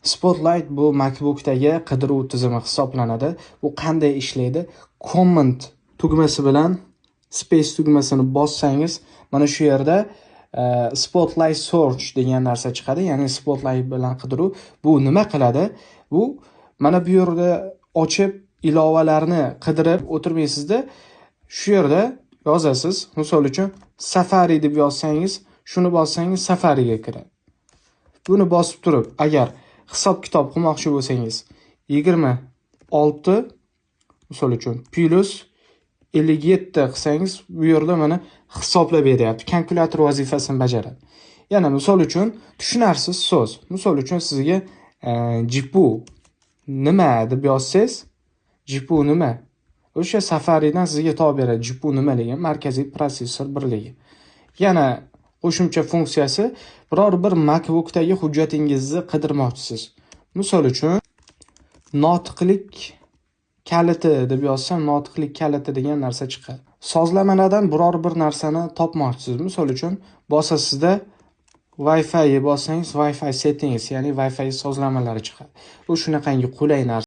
Spotlight bu MacBookdagi qidiruv tizimi hisoblanadi. Bu qanday ishlaydi? Command tugmasi bilan space tugmasini bossangiz, mana shu yerda Spotlight Search degan narsa chiqadi. Ya'ni Spotlight bilan qidiruv. Bu nima qiladi? Bu mana bu yerda ochib ilovalarni qidirib o'tirmaysizda, shu yerda yozasiz. Misol uchun Safari deb yozsangiz, shuni bossangiz Safariga kiradi. Buni bosib turib, agar hisob-kitob qilmoqchi bo'lsangiz, 26 misol uchun plus 57 qilsangiz, bu yerda mana hisoblab beryapti. Kalkulyator vazifasini bajaradi. Yana misol uchun tushunarsiz so'z. Misol uchun sizga GPU nima deb yozsangiz, GPU nima? O'sha Safaridan sizga topib beradi. GPU nimaligi? Markaziy protsessor birligi. Yana qo'shimcha funksiyasi, biror bir MacBookdagi hujjatingizni qidirmoqchisiz. Misol uchun notiqlik kaliti deb yozsam, notiqlik kaliti degan narsa chiqadi. Sozlamalardan biror bir narsani topmoqchisiz. Misol uchun bosasizda Wi-Fi bossangiz, Wi-Fi settings, ya'ni Wi-Fi sozlamalari chiqadi. Bu shunaqangi qulay narsa.